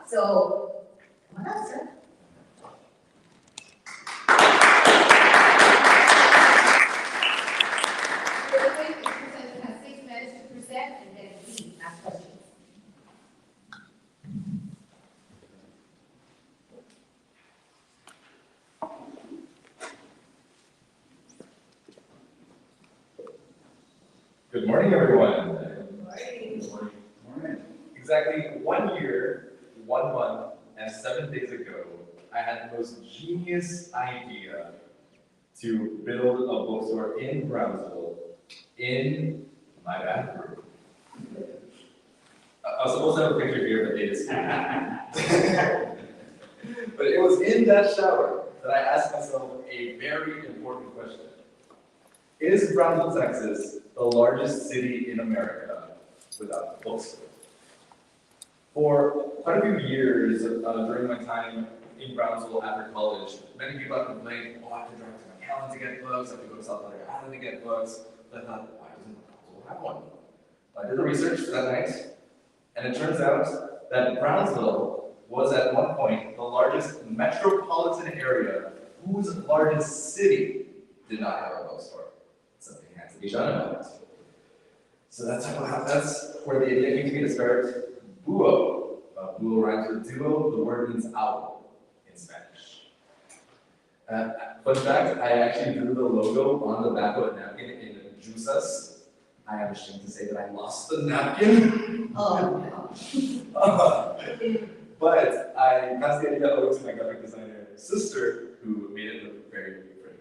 So, come on up, sir. Really quick, each presenter has 6 minutes to present, and then we ask questions. Good morning, everyone. Good morning. Good morning. Exactly 1 year, 1 month, and 7 days ago, I had the most genius idea to build a bookstore in Brownsville in my bathroom. I was supposed to have a picture here, but they just But it was in that shower that I asked myself a very important question. Is Brownsville, Texas, the largest city in America without a bookstore? For quite a few years during my time in Brownsville after college, many people have complained, oh, I have to drive to McAllen to get books, I have to go to South Florida Island to get books. But I thought, why doesn't Brownsville have one? I did the research that night, and it turns out that Brownsville was at one point the largest metropolitan area whose largest city did not have a bookstore. Something has to be done about it. So that's where the idea came to me to start Buo. Buo rhymes with duo. The word means owl in Spanish. Fun fact, I actually drew the logo on the back of a napkin in Jusas. I am ashamed to say that I lost the napkin. Oh, no. But I passed the idea over to my graphic designer sister, who made it look very, very pretty.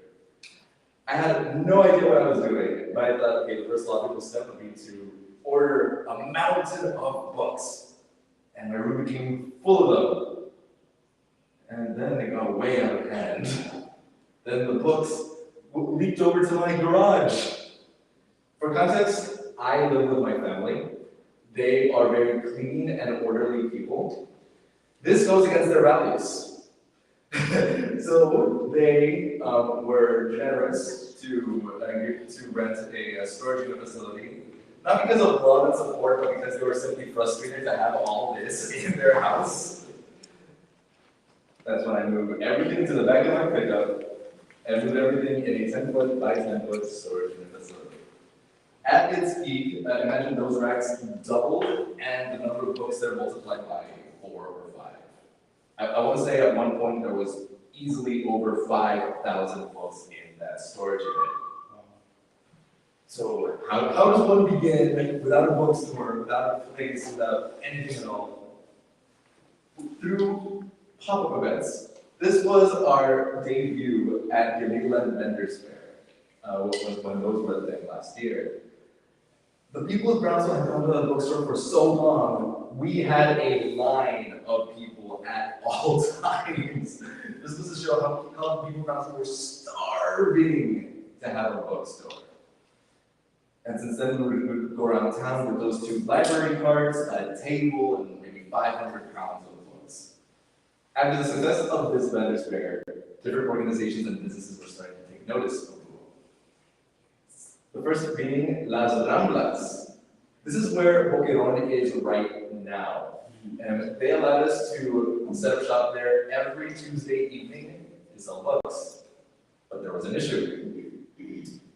I had no idea what I was doing, but I thought, okay, the first logical step would be to order a mountain of books. And my room became full of them. And then they got way out of hand. Then the books leaked over to my garage. For context, I live with my family. They are very clean and orderly people. This goes against their values. So they were generous to rent a storage unit facility, not because of love and support, but because they were simply frustrated to have all this in their house. That's when I moved everything to the back of my pickup and moved everything in a 10-foot by 10-foot storage unit facility. At its peak, imagine those racks doubled and the number of books there multiplied by 4 or 5. I want to say at one point there was easily over 5,000 books in that storage unit. So how does one begin without a bookstore, without a place, without anything at all? Through pop-up events. This was our debut at the Midland Vendors Fair, when those were a thing last year. The people of Brownsville had come to the bookstore for so long, we had a line of people at all times. This was to show how the people of Brownsville were starving to have a bookstore. And since then, we would go around town with those 2 library cards, a table, and maybe 500 pounds of books. After the success of this vendors fair, different organizations and businesses were starting to take notice of Buo. The first being Las Ramblas. This is where Boquerón is right now. And they allowed us to set up shop there every Tuesday evening to sell books. But there was an issue.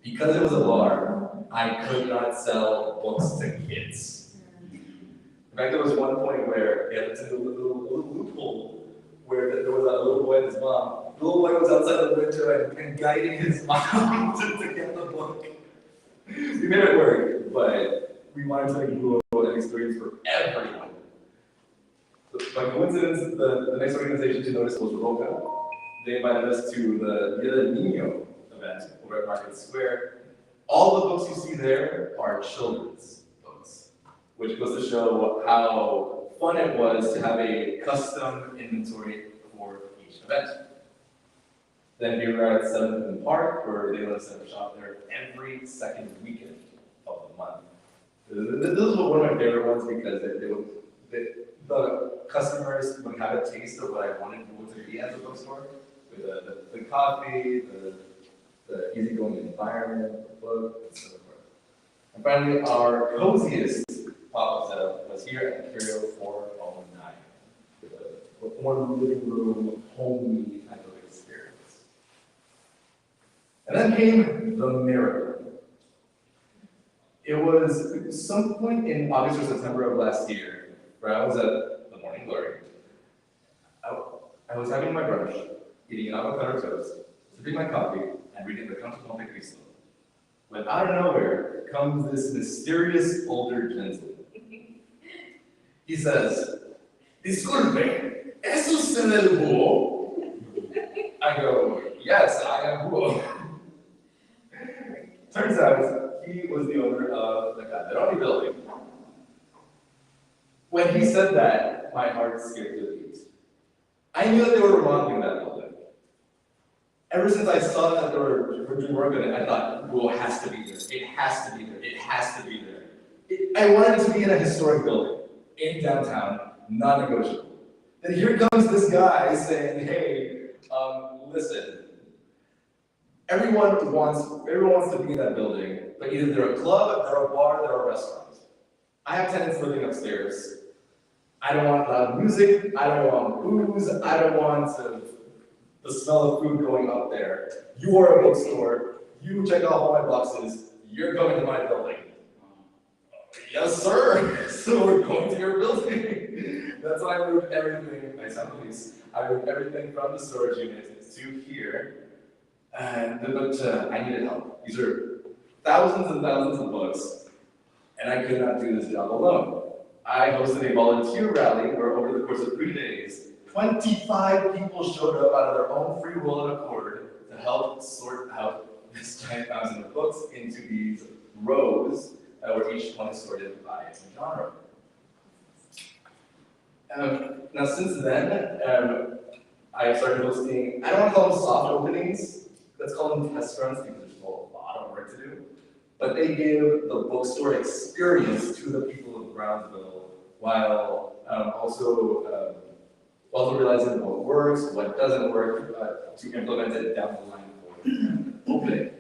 Because it was a bar, I could not sell books to kids. In fact, there was one point where they had to do a little loophole where there was a little boy and his mom. The little boy was outside the window and guiding his mom to get the book. We made it work, but we wanted to make Buo an experience for everyone. By coincidence, the next organization to notice was Roca. They invited us to the Dia del Niño event over at Market Square. All the books you see there are children's books, which goes to show how fun it was to have a custom inventory for each event. Then here we are at 7th and Park, where they let us set up shop there every second weekend of the month. This was one of my favorite ones because the customers would have a taste of what I wanted Buo to be as a bookstore, with the coffee, the easygoing environment, the book, and so forth. And finally, our coziest pop-up setup was here at Curio 409, with a more living room, homey type of experience. And then came the miracle. It was some point in August or September of last year where I was at the Morning Glory. I was having my brunch, eating an avocado toast, sipping my coffee, and reading the Count of Monte Cristo. When out of nowhere comes this mysterious older gentleman. He says, "Disculpe, ¿es usted el búho?" I go, "Yes, I am búho." Turns out, he was the owner of the Calderoni building. When he said that, my heart skipped a beat. I knew that they were remodeling that building. Ever since I saw that they were doing work on it, I thought, "Búho has to be there. It has to be there. It has to be there." I wanted to be in a historic building, in downtown, non-negotiable. Then here comes this guy saying, "Hey, listen, everyone wants to be in that building, but either they're a club, they're a bar, they're a restaurant. I have tenants living upstairs. I don't want loud music, I don't want booze, I don't want the smell of food going up there. You are a bookstore, you check off all my boxes, you're coming to my building." "Yes, sir." So we're going to your building. That's why I moved everything. I signed the lease. I moved everything from the storage unit to here. But I needed help. These are thousands and thousands of books, and I could not do this job alone. I hosted a volunteer rally where, over the course of 3 days, 25 people showed up out of their own free will and accord to help sort out this giant mountain of books into these rows, where each one is sorted by genre. Now, since then, I started hosting, I don't want to call them soft openings, let's call them test runs because there's still a lot of work to do. But they give the bookstore experience to the people of Brownsville while also realizing what works, what doesn't work, to implement it down the line for opening.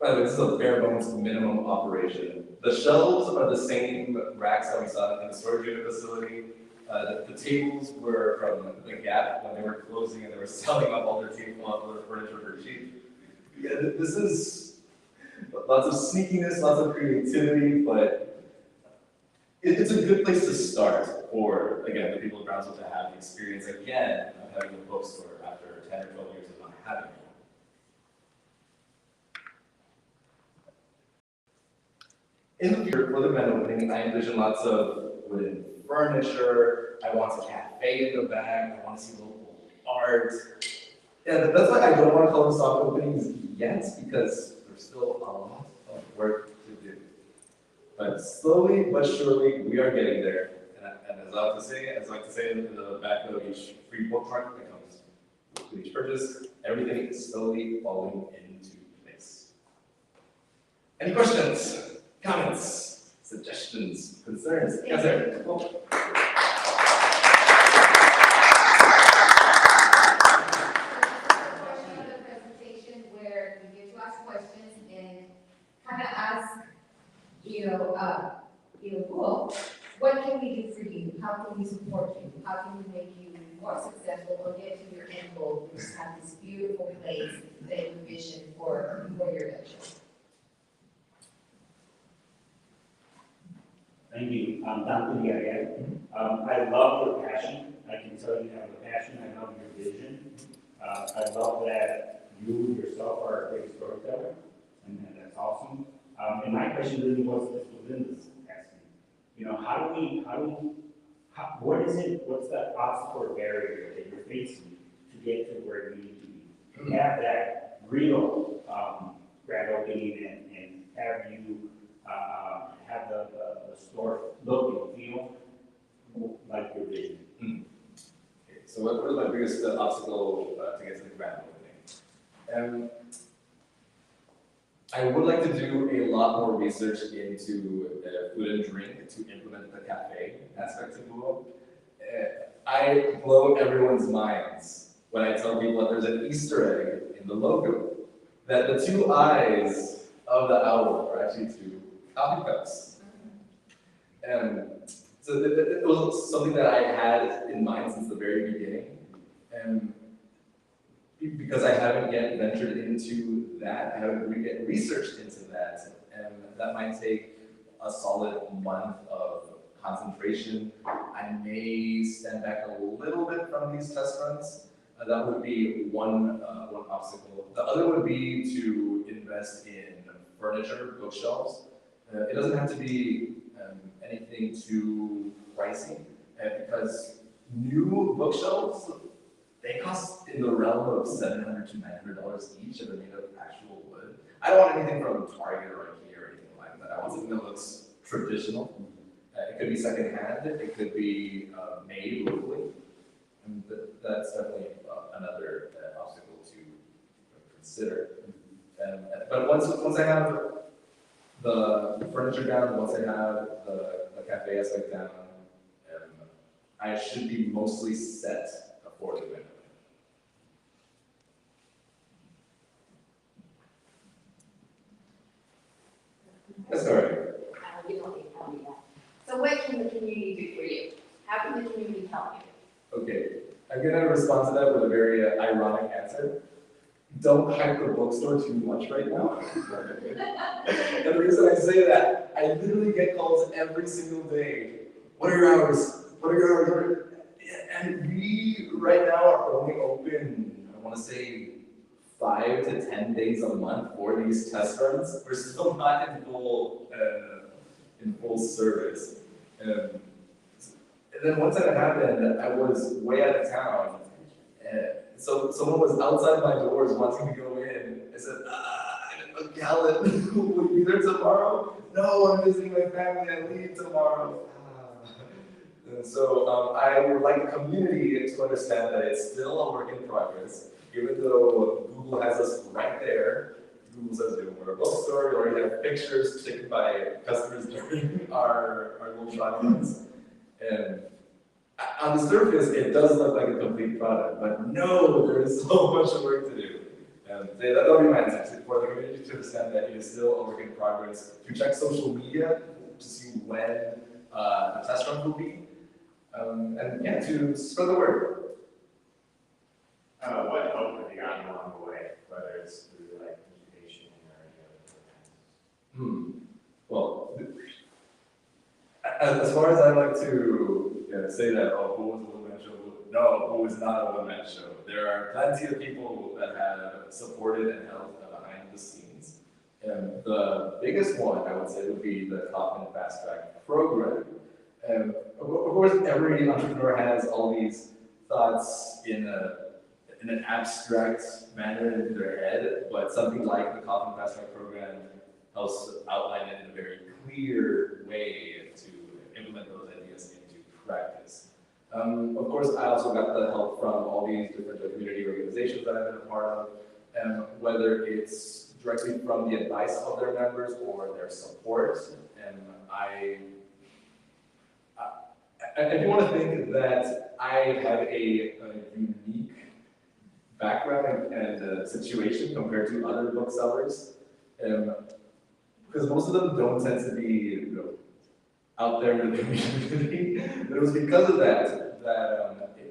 By the way, this is a bare bones minimum operation. The shelves are the same racks that we saw in the storage unit facility. The tables were from the Gap when they were closing and they were selling off all their furniture for cheap. Yeah, this is lots of sneakiness, lots of creativity, but it's a good place to start for, again, the people of Brownsville to have the experience again of having a bookstore after 10 or 12 years of not having one. In the future, for the grand opening, I envision lots of wooden furniture. I want a cafe in the back. I want to see local art. And that's why I don't want to call them soft openings yet, because there's still a lot of work to do. But slowly but surely, we are getting there. And as I like to say in the back of each free bookmark that comes with each purchase, everything is slowly falling into place. Any questions? Comments, suggestions, concerns? Yes, sir. Cool. Portion of the presentation where we get to ask questions and kind of ask, well, what can we do for you? How can we support you? How can we make you more successful or get to your end goal? You just have this beautiful place that you envision for your venture. Thank you. Dr. Diaria. I love your passion. I can tell you have a passion. I love your vision. I love that you yourself are a great storyteller, and that's awesome. And my question really was within this asking, what is it, what's the obstacle or barrier that you're facing to get to where you need to be? To have that real grand opening and have you have the store look and feel like your vision. Okay, so what is my biggest obstacle to get to the grand opening? I would like to do a lot more research into food and drink to implement the cafe aspect of Google. I blow everyone's minds when I tell people that there's an Easter egg in the logo, that the two eyes of the owl are actually two coffee cups. So it was something that I had in mind since the very beginning. And because I haven't yet ventured into that, I haven't yet researched into that, and that might take a solid month of concentration. I may stand back a little bit from these test runs. That would be one obstacle. The other would be to invest in furniture, bookshelves. It doesn't have to be anything too pricey, because new bookshelves, they cost in the realm of $700 to $900 each, and they're made of actual wood. I don't want anything from Target or IKEA or anything like that. I want something that looks traditional. It could be secondhand, it could be made locally, and that's definitely another obstacle to consider. But once I have the furniture down, once I have the cafe aspect down, I should be mostly set for the winter. Yes, sorry. You don't need to tell me that. So what can the community do for you? How can the community help you? Okay, I'm gonna respond to that with a very ironic answer. Don't hype the bookstore too much right now. And the reason I say that, I literally get calls every single day. What are your hours? What are your hours? And we right now are only open, I wanna say 5 to 10 days a month for these test runs. We're still not in full service. And then once that happened, I was way out of town. So someone was outside my doors wanting to go in. I said, I'm in McAllen. Will you be there tomorrow? No, I'm visiting my family. I leave tomorrow. And so I would like the community to understand that it's still a work in progress. Even though Google has us right there, Google says we're a bookstore, we already have pictures taken by customers during our little trial runs. And on the surface, it does look like a complete product, but no, there is so much work to do. And that'll be my answer for the community to understand that it is still a work in progress. To check social media to see when the test run will be, and yeah, to spread the word. What help have you gotten along the way, whether it's through like education or any other programs? Well, as far as I like to say that, oh, who was a one-man show? No, who is not a one-man show? There are plenty of people that have supported and held behind the scenes. And the biggest one, I would say, would be the Kaufman Fast Track program. And of course, every entrepreneur has all these thoughts in an abstract manner in their head, but something like the Kaufman Fast Track program helps outline it in a very clear way to implement those ideas into practice. Of course, I also got the help from all these different community organizations that I've been a part of, and whether it's directly from the advice of their members or their support. And I do want to think that I have a unique background and situation compared to other booksellers, because most of them don't tend to be out there in the community. But it was because of that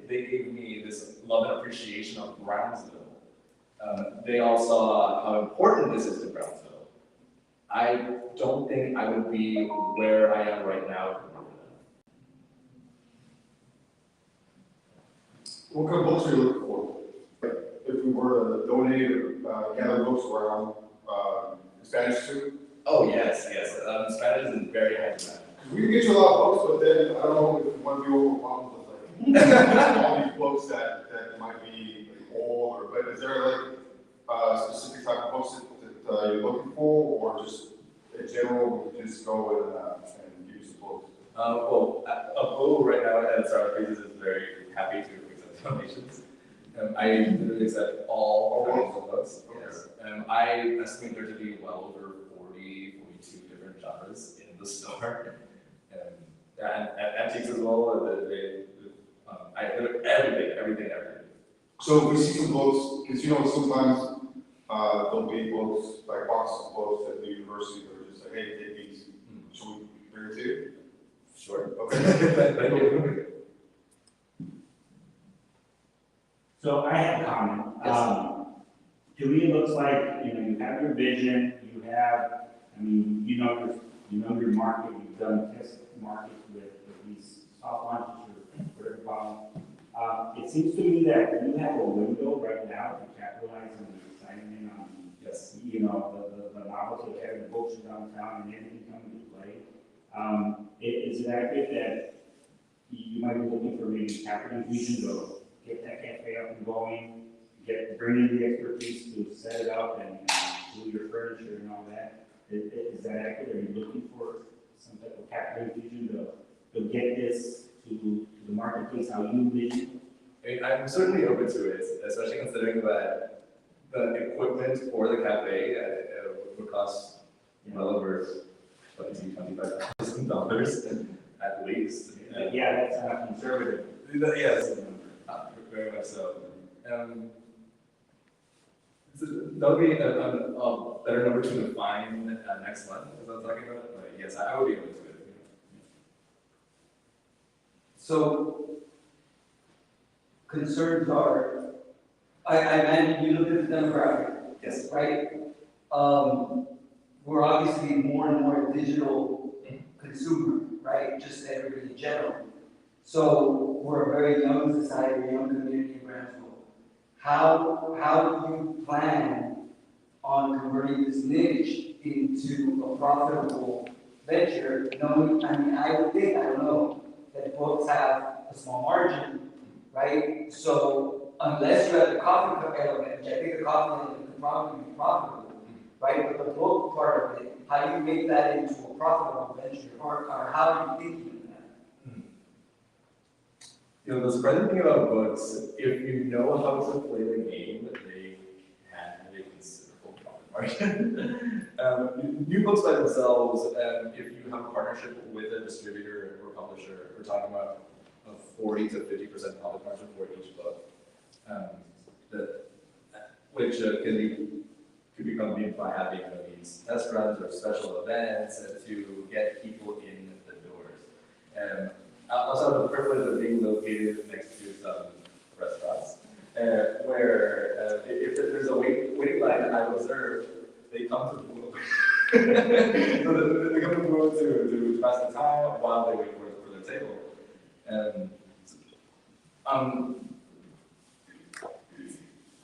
they gave me this love and appreciation of Brownsville. They all saw how important this is to Brownsville. I don't think I would be where I am right now. What kind of books are you looking for? If we were to donate or gather books around Spanish too? Oh, yes. Spanish is very high demand. We can get you a lot of books, but then I don't know if you want to be overwhelmed with like all these books that might be like old, but is there like a specific type of books that you're looking for, or just in general, we can just go and give you some books? Well, Apollo right now at Startup Phases is very happy to accept donations. I literally accept all kinds of books. Yes. I estimate there to be well over 42 different genres in the store. And antiques as well. Everything. So if we see some books, because sometimes there'll be books, like boxes of books at the university that are just like, hey, take these. Should we bring it to you? Sure. Okay. Thank you. So I have a comment. Yes. To me, it looks like, you have your vision, you have, you know your market, you've done test markets with these soft launches or whatever you call them. It seems to me that you have a window right now to capitalize on the excitement on, Yes. the novelty of having books downtown and everything coming to play. Is it accurate that you might be looking for maybe capital infusion to get that cafe up and going, bring in the expertise to set it up and do your furniture and all that? Is that accurate? Are you looking for some type of capital infusion to get this to the marketplace how you envision? I mean, I'm certainly open to it, especially considering that the equipment for the cafe would cost well over $25,000 at least. Yeah, that's not conservative. Yes, very much so. So that would be a better number to define next month, as I was talking about. But yes, I would be open to it. So concerns are, I imagine you look at the demographic, Yes. right? We're obviously more and more digital consumer, right? Just everybody in general. So we're a very young society, a young community in Brownsville. How do you plan on converting this niche into a profitable venture? Knowing, I would think, I don't know, that books have a small margin, right? So unless you have the coffee cup element, which I think the coffee element could probably be profitable, right? But the book part of it, how do you make that into a profitable venture, or how are you thinking of that? The surprising thing about books, if you know how to play the game, they can have a considerable profit margin. New books by themselves, if you have a partnership with a distributor or publisher, we're talking about a 40 to 50% profit margin for each book, which could become big by having these test runs or special events to get people in the doors. I also have the privilege of being located next to some restaurants, where if there's a waiting line I observe, they come to the booth. So they come to the booth to pass the time while they wait for their table.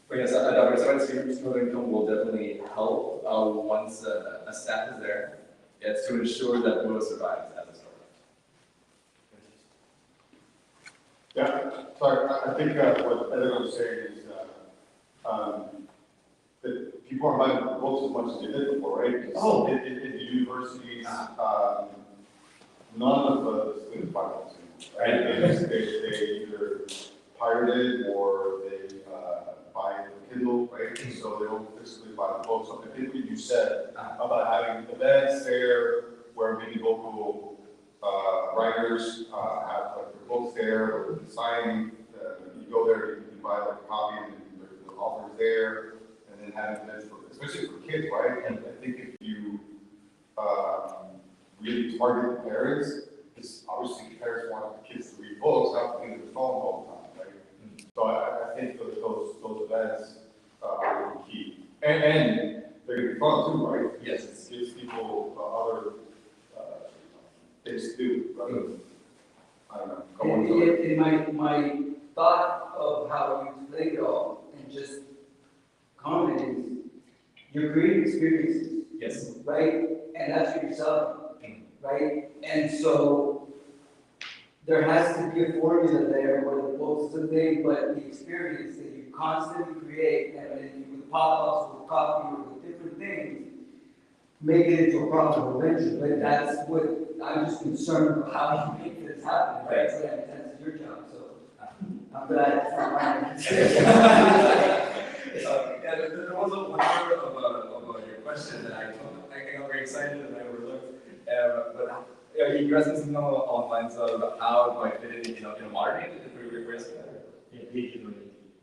But yes, a diversified stream of income will definitely help once a staff is there. It's to ensure that Willow survives as a startup. Yeah, so I think what everyone was saying is that people are buying books as much as they did before, right? Oh. In the universities, none of the students buy books anymore, right? They either pirate it or they buy the Kindle, right? So they don't physically buy the books. So I think what you said about having events there where maybe local writers have like their books there or signing, you go there, you buy like a copy and the author's there, and then have events for, especially for kids, right? And I think if you really target the parents, because obviously parents want the kids to read books, not to be on the phone all the time, right? So I think those events are really key. And they're gonna be fun too, right? Yes. It gives people other things to do, rather than, I don't know, go on to it. In my thought of how you explain it all, and just comment is, you're creating experiences, Yes. right? And that's what you're selling, right? And so there has to be a formula there where the books are the thing, but the experience that you constantly create, and then with pop-ups, with coffee, or with different things, make it into a profitable venture. But that's what I'm just concerned about how you make this happen, right? So that's your job, so I'm glad it's not mine. Yeah, there was a part of your question that I got very excited and I overlooked. But you're asking something along the lines of how it might fit in a modern age, if we were asking that?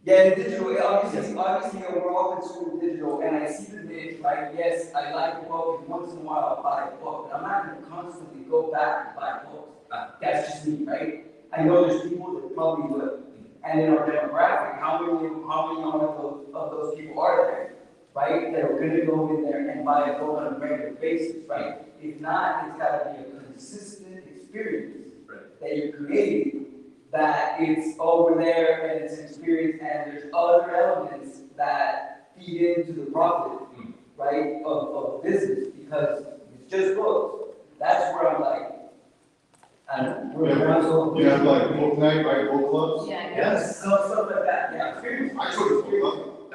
Yeah, the digital, obviously, we're all consuming digital, and I see the niche, right? Yes, I like a book, and once in a while I'll buy a book, but I'm not gonna constantly go back and buy books. That's just me, right? I know there's people that probably would. And in our demographic, how many of those people are there, right? That are gonna go in there and buy a book on a regular basis, right? If not, it's gotta be a consistent experience that you're creating, that it's over there and it's an experience and there's other elements that feed into the profit, right, of business, because it's just books. That's where I'm like, I don't know, we're around so. You have like book night, right, book clubs? Yeah. Yes. Stuff like that, yeah, experience. I go to book club.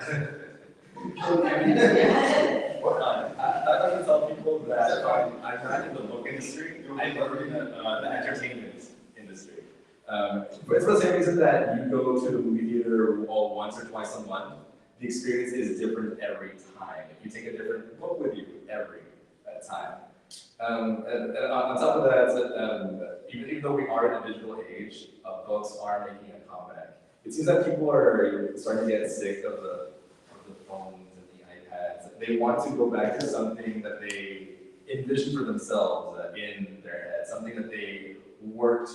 I like to tell people that I'm not in the book industry, I work in the entertainment industry. It's for the same reason that you go to the movie theater once or twice a month. The experience is different every time. You take a different book with you every time. And on top of that, even though we are in a digital age, books are making a comeback. It seems that people are starting to get sick of the phones and the iPads. They want to go back to something that they envisioned for themselves in their head, something that they worked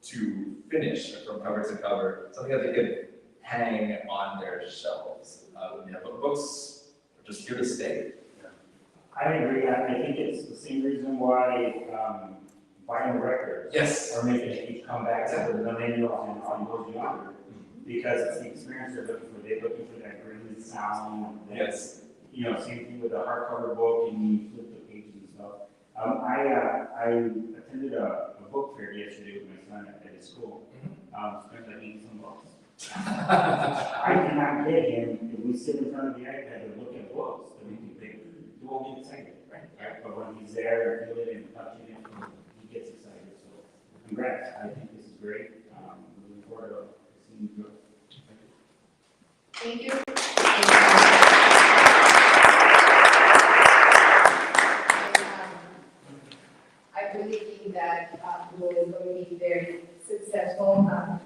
to finish from cover to cover, something that they could hang on their shelves. But books are just here to stay. I agree. I think it's the same reason why vinyl records Yes. are making a huge comeback to the millennials and on those younger, because it's the experience they're looking for. They're looking for that green sound. Yes. You know, same thing with a hardcover book and you flip the pages and stuff. I attended a book fair yesterday with my son at his school. Spent like 80 some bucks. I cannot get him if we sit in front of the iPad and look at books that we can pick. You won't get excited, right? But when he's there and feeling it and touching it, he gets excited. So, congrats! I think this is great. Looking forward to seeing you grow. Thank you. I really think that Will is going to be very successful.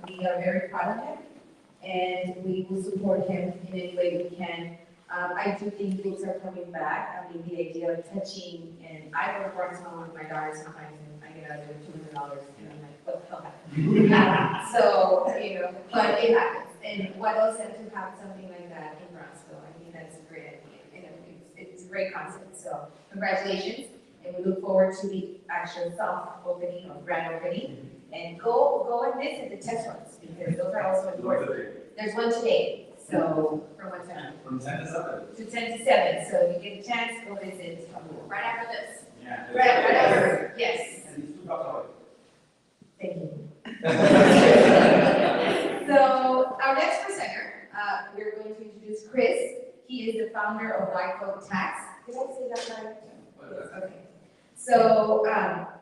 We are very proud of him, and we will support him in any way we can. I do think books are coming back. I mean, the idea of touching, and I go to Barcelona with my daughter sometimes, and I get out there $200, and I'm like, what the hell? So, you know, but it happens. And what else than to have something like that in Brownsville? I think that's a great idea, and it's a great concept. So, congratulations, and we look forward to the actual soft opening or grand opening. And go and visit the test runs, because those are also important. There's one today. So, from what time? From 10 to 7. To 10 to 7, so you get a chance, go visit right after this. Yeah. Right after, yes. And these two bucks are. Thank you. So, our next presenter, we're going to introduce Chris. He is the founder of Quickbooks Tax. Did I say that right? Yes, okay. So,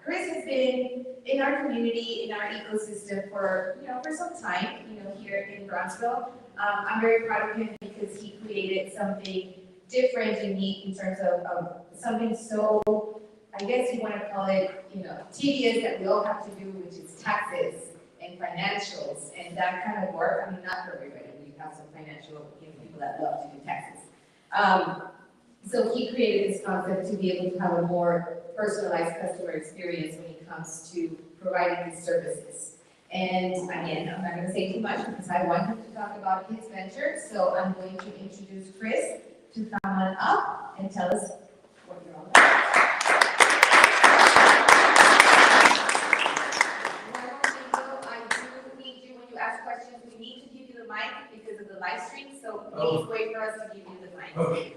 Chris has been in our community, in our ecosystem for some time, here in Brownsville. I'm very proud of him because he created something different, unique in terms of something so, I guess you want to call it, tedious that we all have to do, which is taxes and financials and that kind of work. I mean, not for everybody. We have some financial people that love to do taxes. So he created this concept to be able to have a more personalized customer experience when it comes to providing these services. And again, I'm not going to say too much because I want him to talk about his venture. So I'm going to introduce Chris to come on up and tell us what you're all about. I do need you, when you ask questions, we need to give you the mic because of the live stream. So please wait for us to give you the mic. Okay.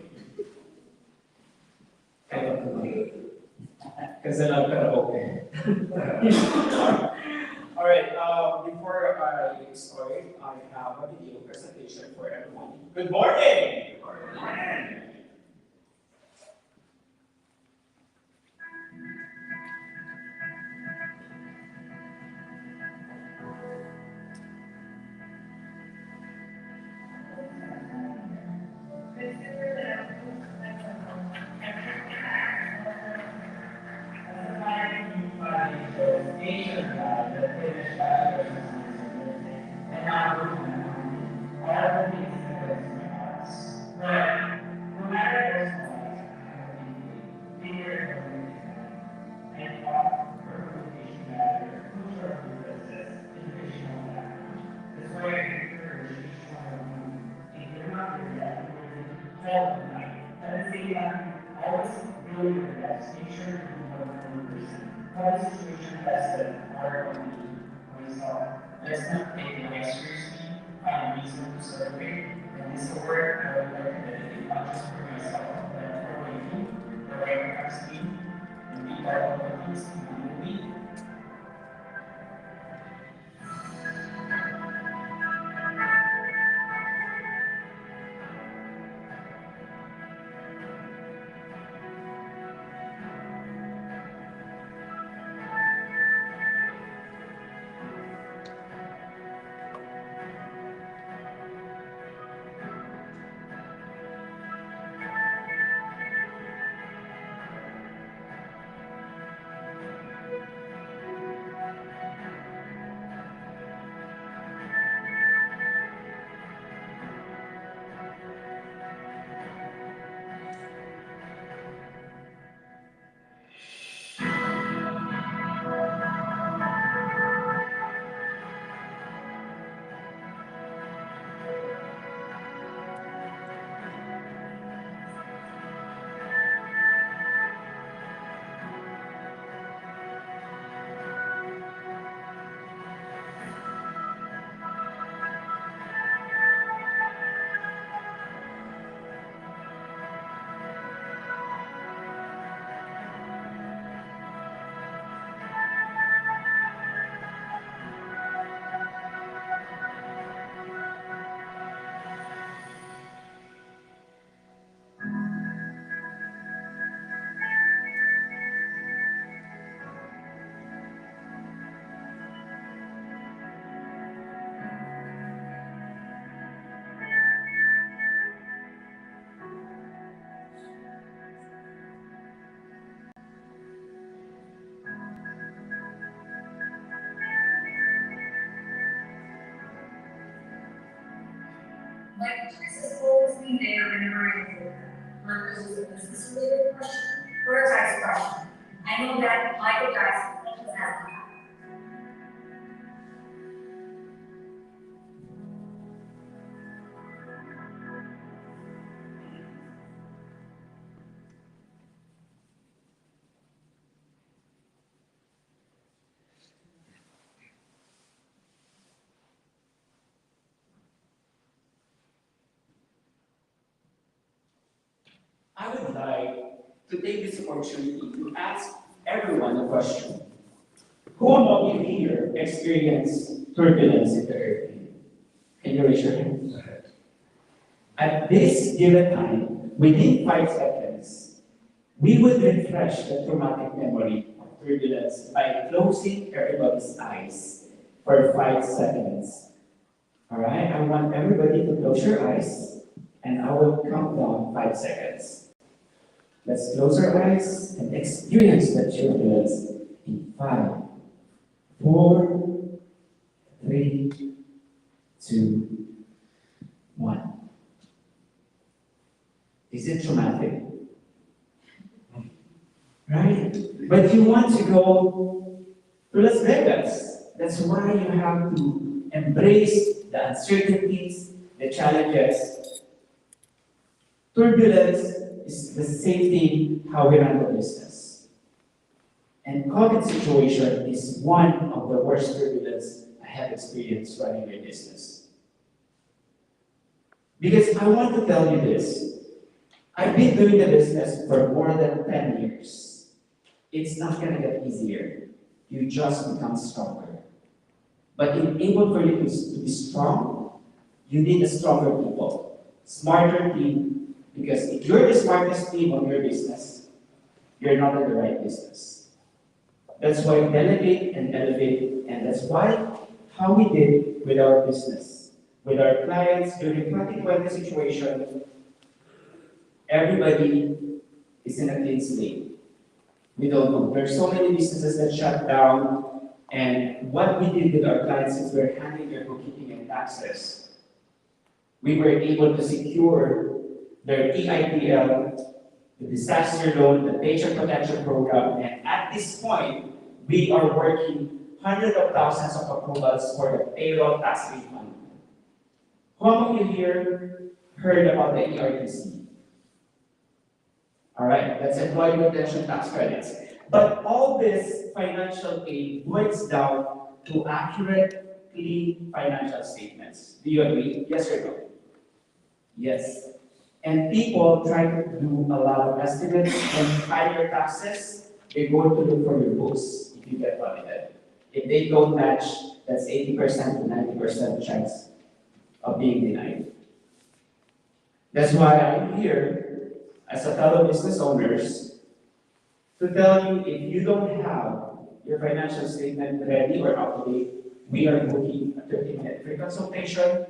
Because then I'm kind of okay. All right, before I start, I have a video presentation for everyone. Good morning! Good morning. taxation numbers, how the situation tested our community myself. Let's not take life seriously, find a reason to celebrate, and this award I would like to dedicate not just for myself, but for my team, for my tax team, and be part of this community. Like Texas always be there whenever I go. This is a business related question or a tax question. I know that Michael guys questions have that. I would like to take this opportunity to ask everyone a question. Who among you here experienced turbulence in the airplane? Can you raise your hand? At this given time, within 5 seconds, we would refresh the traumatic memory of turbulence by closing everybody's eyes for 5 seconds. All right, I want everybody to close your eyes, and I will count down 5 seconds. Let's close our eyes and experience the turbulence in 5, 4, 3, 2, 1. Is it traumatic? Right? But you want to go to Las Vegas. That's why you have to embrace the uncertainties, the challenges. Turbulence is the same thing how we run the business. And COVID situation is one of the worst turbulence I have experienced running my business. Because I want to tell you this, I've been doing the business for more than 10 years. It's not gonna get easier. You just become stronger. But in able for you to be strong, you need a stronger people, smarter team. Because if you're the smartest team of your business, you're not in the right business. That's why delegate and elevate, and that's why how we did with our business, with our clients during 2020 situation. Everybody is in a clean slate. We don't know. There's so many businesses that shut down, and what we did with our clients is we're handling their bookkeeping and taxes. We were able to secure their EIPL, the disaster loan, the paycheck protection program, and at this point, we are working hundreds of thousands of approvals for the payroll tax refund. Who among you here heard about the ERTC? All right, that's employee retention tax credits. But all this financial aid boils down to accurate, clean financial statements. Do you agree? Yes or no? Yes. And people try to do a lot of estimates and file your taxes, they go to look for your books if you get audited. If they don't match, that's 80% to 90% chance of being denied. That's why I'm here as a fellow business owners to tell you if you don't have your financial statement ready or up to date, we are booking a 30-minute free consultation.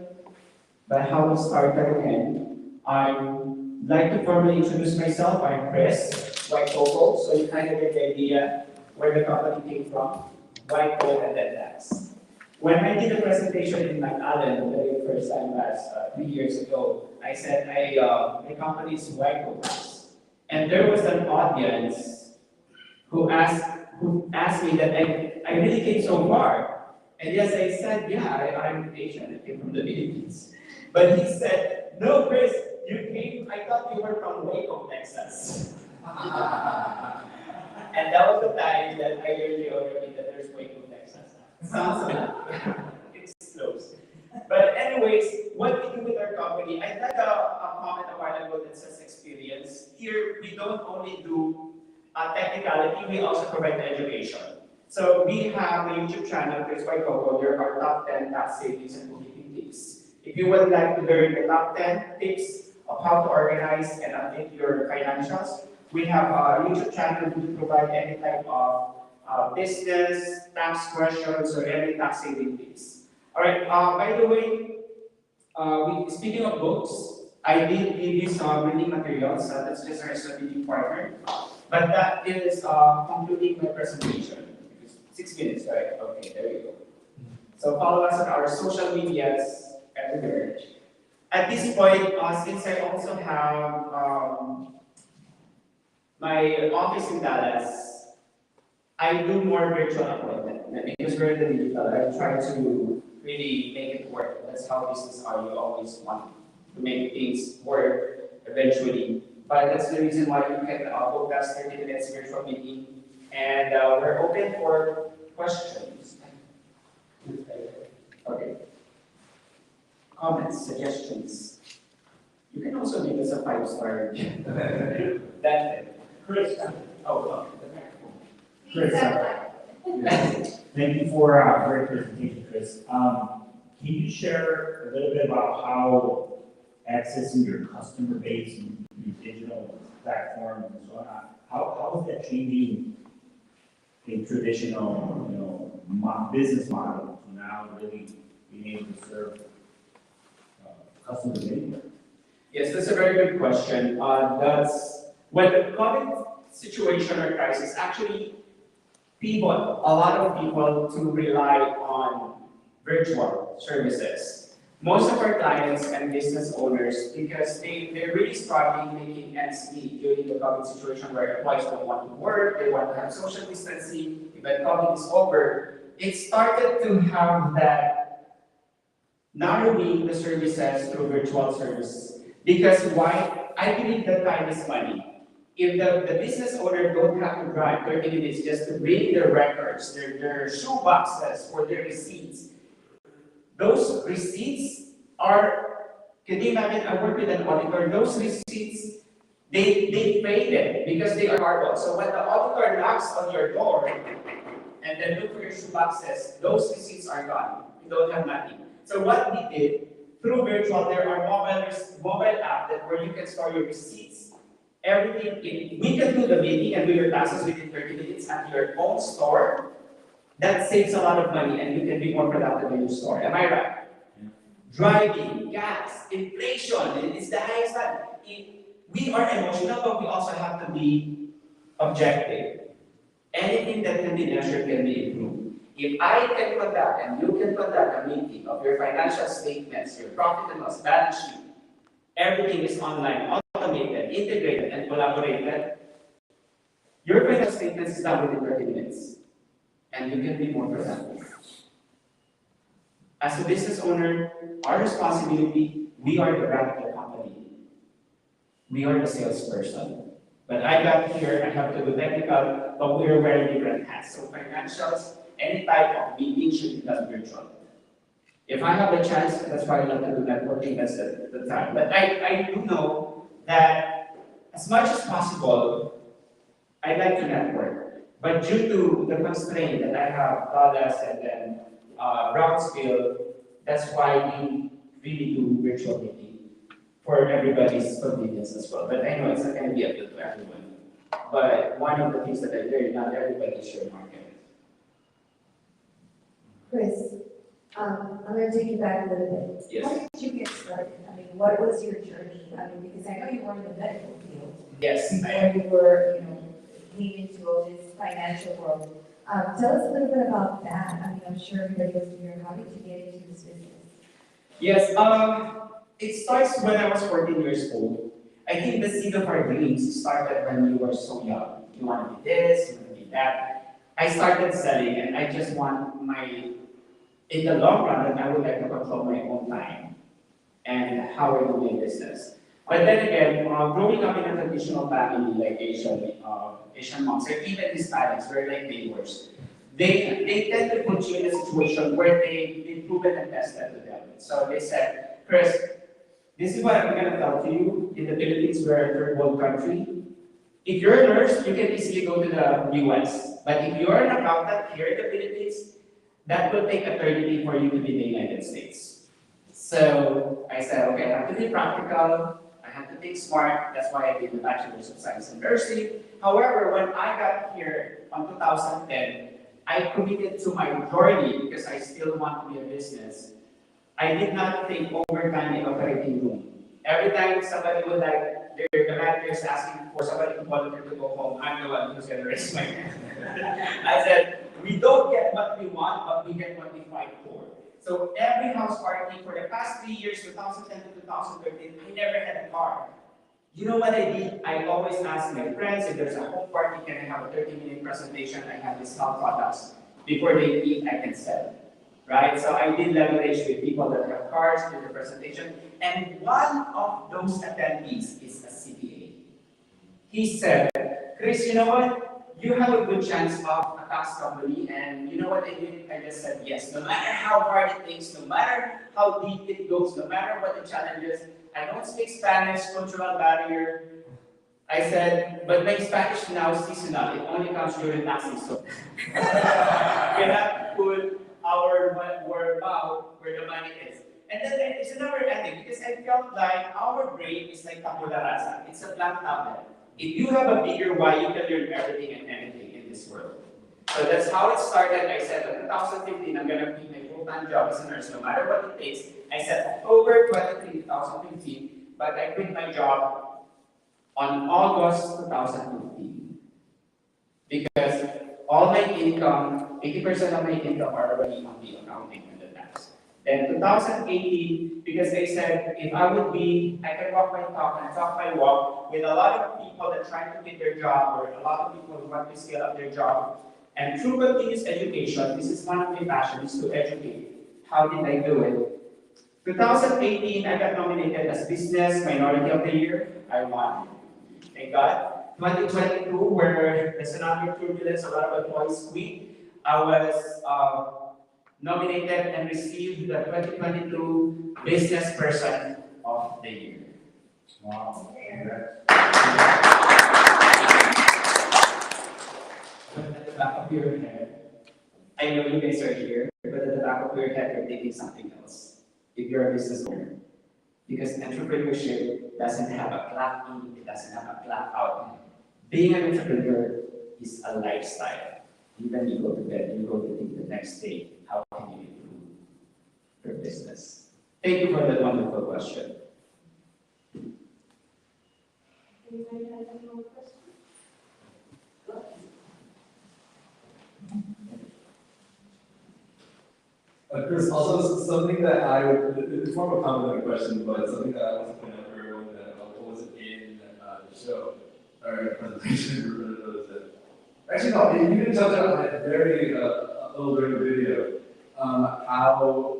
But how we started again, I'd like to formally introduce myself. I'm Chris, White Coco, so you kind of get the idea where the company came from, White Coco and then tax. When I did the presentation in McAllen the very first time last 3 years ago, I said my company is White Coco Tax. And there was an audience who asked me that I really came so far. And yes, I said, yeah, I'm Asian, I came from the Philippines. But he said, no, Chris, I thought you were from Waco, Texas. And that was the time that I really already that there's Waco, Texas. Sounds like it's close. But anyways, what we do with our company, I had a comment a while ago that says experience. Here, we don't only do technicality, we also provide education. So we have a YouTube channel, Chris by Coco. There are top 10 tax savings and bookkeeping tips. If you would like to learn the top 10 tips of how to organize and update your financials, we have a YouTube channel to provide any type of business, tax questions, or any tax saving tips. All right, by the way, speaking of books, I did give you some reading materials. That's just our strategic partner. But that is concluding my presentation. 6 minutes, right? Okay, there you go. So follow us on our social medias everywhere. At this point, since I also have my office in Dallas, I do more virtual appointment because we're in the digital. I try to really make it work. That's how business are. You always want to make things work eventually. But that's the reason why you can book us 30 minutes virtual meeting. And we're open for questions. Okay. Comments, suggestions. You can also make us a 5-star. That's it. Chris, Chris, thank you for a great presentation, Chris. Can you share a little bit about how accessing your customer base and your digital platform and so on, how is that changing a traditional, business model to now really being able to serve customers anywhere? Yes, that's a very good question. That's when the COVID situation or crisis actually pivot a lot of people to rely on virtual services. Most of our clients and business owners, because they're really struggling making ends meet during the COVID situation where employees don't want to work, they want to have social distancing, when COVID is over, it started to have that narrowing the services through virtual services. Because why? I believe that time is money. If the business owner don't have to drive 30 minutes just to bring their records, their shoe boxes or their receipts, those receipts are, can you imagine, I work with an auditor, those receipts, they paid it because they are hardball. So when the auditor knocks on your door and then look for your shoe boxes, those receipts are gone. You don't have nothing. So what we did, through virtual, there are mobile app that where you can store your receipts. Everything we can do the meeting and do your taxes within 30 minutes at your own store. That saves a lot of money and you can be more productive in your store. Am I right? Yeah. Driving, gas, inflation, it's the highest one. We are emotional, but we also have to be objective. Anything that can be measured can be improved. If I can conduct and you can conduct a meeting of your financial statements, your profit and loss balance sheet, everything is online, automated, integrated, and collaborated. Your financial statements is done within 30 minutes, and you can be more productive. As a business owner, our responsibility, we are the brand of the company. We are the salesperson. But I got here, I have to do technical, but we're wearing different hats. So financials, any type of meeting should be done virtual. If I have a chance, that's why I love to do networking, that's the time. But I do know that as much as possible, I like to network. But due to the constraint that I have Dallas and then Brownsville, that's why we really do virtual meeting for everybody's convenience as well. But I know it's not going to be appeal to everyone. But one of the things that I learned, not everybody is share market. Chris, I'm gonna take you back a little bit. Yes. How did you get started? I mean, what was your journey? I mean, because I know you were in the medical field. Yes, Before you were, came into all this financial world. Tell us a little bit about that. I mean, I'm sure everybody was here. How did you get into this business? Yes, it starts when I was 14 years old. I think the seed of our dreams started when you were so young. You want to be this, you want to be that. I started selling and I just want in the long run, I would like to control my own time and how I do my business. But then again, growing up in a traditional family like Asian moms, or even Hispanics, we're like neighbors. They tend to put you in a situation where they've proven and tested to them. So they said, Chris, this is what I'm going to tell to you. In the Philippines, we're a third world country. If you're a nurse, you can easily go to the US. But if you're an accountant here in the Philippines, that will take eternity for you to be in the United States. So I said, okay, I have to be practical. I have to think smart. That's why I did the Bachelor's of Science in Nursing. However, when I got here in 2010, I committed to my journey because I still want to be a business. I did not think overtime in operating room. Every time somebody would the manager is asking for somebody to volunteer to go home, I'm the one who's going to raise my hand. I said, we don't get what we want, but we get what we fight for. So every house party for the past 3 years, 2010 to 2013, I never had a car. You know what I did? I always ask my friends, if there's a home party, can I have a 30-minute presentation? I have discount products. Before they eat, I can sell. Right? So I did leverage with people that have cars, do the presentation. And one of those attendees is a CPA. He said, Chris, you know what? You have a good chance of a tax company, and you know what I did? I just said yes. No matter how hard it takes, no matter how deep it goes, no matter what the challenge is, I don't speak Spanish, cultural barrier. I said, but my Spanish now is seasonal. It only comes during tax season. We cannot put our mouth where the money is. And then it's another ending because I felt like our brain is like tabula rasa. It's a blank tablet. If you have a bigger why, you can learn everything and anything in this world. So that's how it started. I said, in 2015, I'm going to keep my full-time job as a nurse, no matter what it takes. I said, October 23, 2015, but I quit my job on August 2015. Because all my income, 80% of my income are already on the accounting and the tax. Then 2018, because they said, if I can walk my talk and talk my walk with a lot of people that try to quit their job or a lot of people who want to scale up their job. And through continuous education, this is one of my passions, to educate. How did I do it? 2018, I got nominated as Business Minority of the Year. I won. Thank God. 2022, where there's another turbulence, a lot of employees quit, I was nominated and received the 2022 Business Person of the Year. Wow. But at the back of your head, I know you guys are here, but at the back of your head, you're thinking something else. If you're a business owner. Because entrepreneurship doesn't have a clock in, it doesn't have a clock out. Being an entrepreneur is a lifestyle. Even you go to bed, you go to think the next day, how can you improve your business? Thank you for that wonderful question. Anybody have any more questions? Chris, also something that it's more of a comment than a question, but something that I want to point out for everyone that wasn't in the show or presentation for those that. Actually, no, you didn't touch on it very a little during the video. How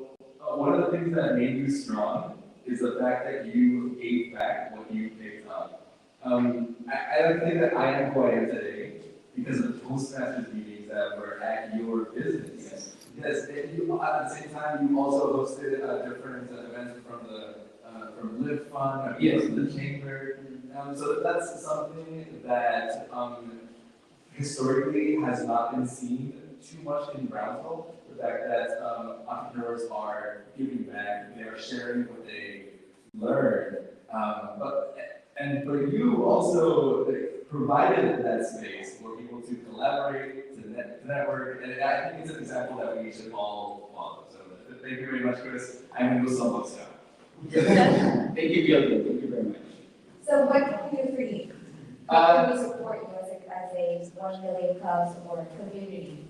one of the things that made you strong is the fact that you gave back what you picked up. I like to think that I am who I am today because of the Toastmasters meetings that were at your business. Yes, and you, at the same time, you also hosted different events from Live Fund, from the Chamber. So that's something that historically has not been seen too much in Brownsville. The fact that entrepreneurs are giving back, they are sharing what they learned. But you also provided that space for people to collaborate, to network, and I think it's an example that we should all follow. So thank you very much, Chris. I'm going to go some books now. Thank you, Gilbert. Thank you very much. So what can we do for you? How can we support you as a 1 million clubs or community?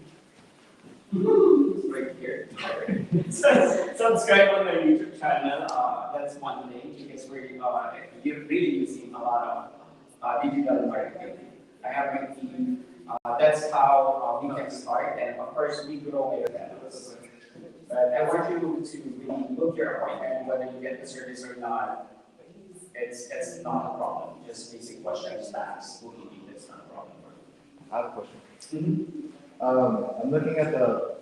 Right here. Subscribe on my YouTube channel. That's one thing because we're really using a lot of digital marketing. I have my team. That's how we can start, and of course we grow with that. But I want you to really book your appointment, whether you get the service or not. It's not a problem. Just basic questions, tax, bookkeeping. That's not a problem. I have a question. I'm looking at the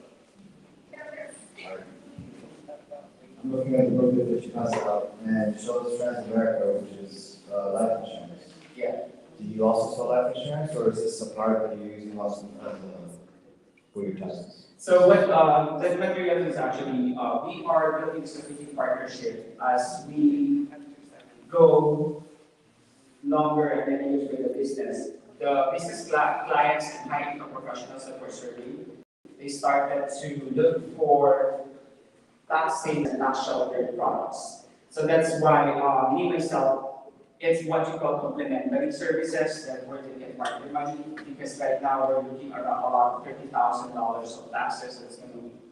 book that you passed out, and it shows Transamerica, which is life insurance. Yeah. Do you also sell life insurance, or is this a part that you're using also for your taxes? So what that material is actually, we are building strategic partnership as we go longer and then years with the business. The business clients and high income professionals that we're serving, they started to look for tax savings and tax sheltered products. So that's why me myself, it's what you call complementary services that where they can park their money, because right now we're looking around $30,000 of taxes that's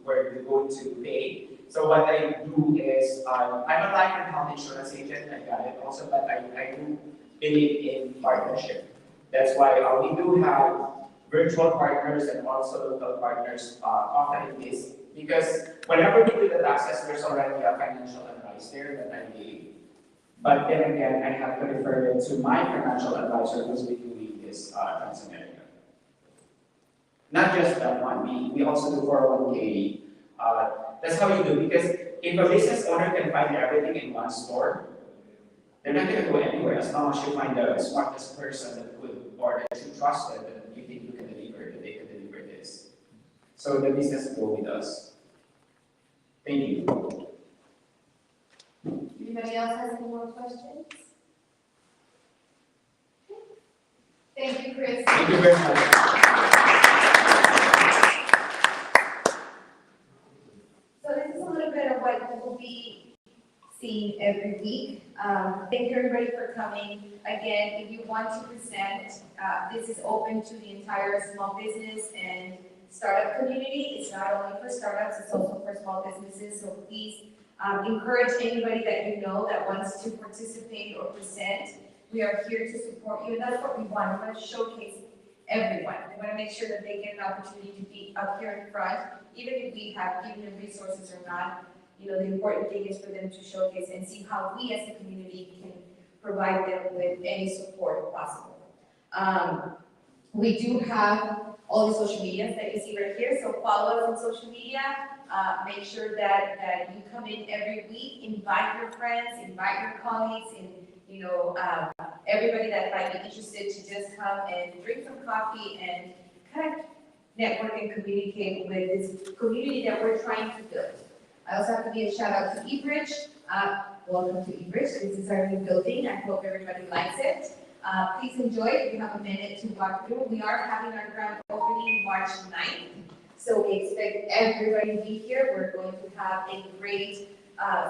where we're going to pay. So what I do is, I'm a life and health insurance agent, I got it also, but I do believe in partnership. That's why we do have virtual partners and also local partners offering this, because whenever we do the taxes, there's already a financial advice there that I gave. But then again, I have to refer it to my financial advisor who's been doing this Transamerica. Not just that one, we also do 401k. That's how you do, because if a business owner can find everything in one store, they're not going to go anywhere as long as you find the smartest person that could, or that you trusted, that you think you can deliver, that they can deliver this. So the business will go with us. Thank you. Anybody else has any more questions? Thank you, Chris. Thank you very much. So this is a little bit of what we'll be seeing every week. Thank you everybody for coming. Again, if you want to present, this is open to the entire small business and startup community. It's not only for startups, it's also for small businesses. So please encourage anybody that you know that wants to participate or present. We are here to support you, and that's what we want. We want to showcase everyone. We want to make sure that they get an opportunity to be up here in front, even if we have given them resources or not. You know, the important thing is for them to showcase and see how we as a community can provide them with any support possible. We do have all the social medias that you see right here, so follow us on social media. Make sure that you come in every week, invite your friends, invite your colleagues, and you know, everybody that might be interested to just come and drink some coffee and kind of network and communicate with this community that we're trying to build. I also have to give a shout out to eBridge. Welcome to eBridge. This is our new building. I hope everybody likes it. Please enjoy it. If you have a minute to walk through, we are having our grand opening March 9th. So we expect everybody to be here. We're going to have a great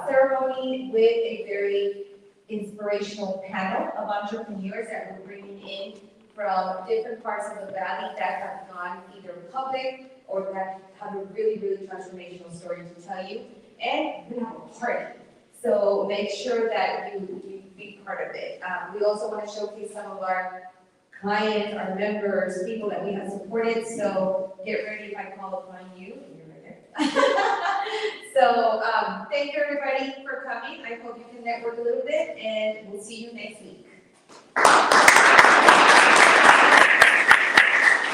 ceremony with a very inspirational panel of entrepreneurs that we're bringing in from different parts of the valley that have gone either public or that have a really, really transformational story to tell you. And we have a party. So make sure that you be part of it. We also want to showcase some of our clients, our members, people that we have supported. So get ready if I call upon you. You're right there. So thank you everybody for coming. I hope you can network a little bit, and we'll see you next week. Thank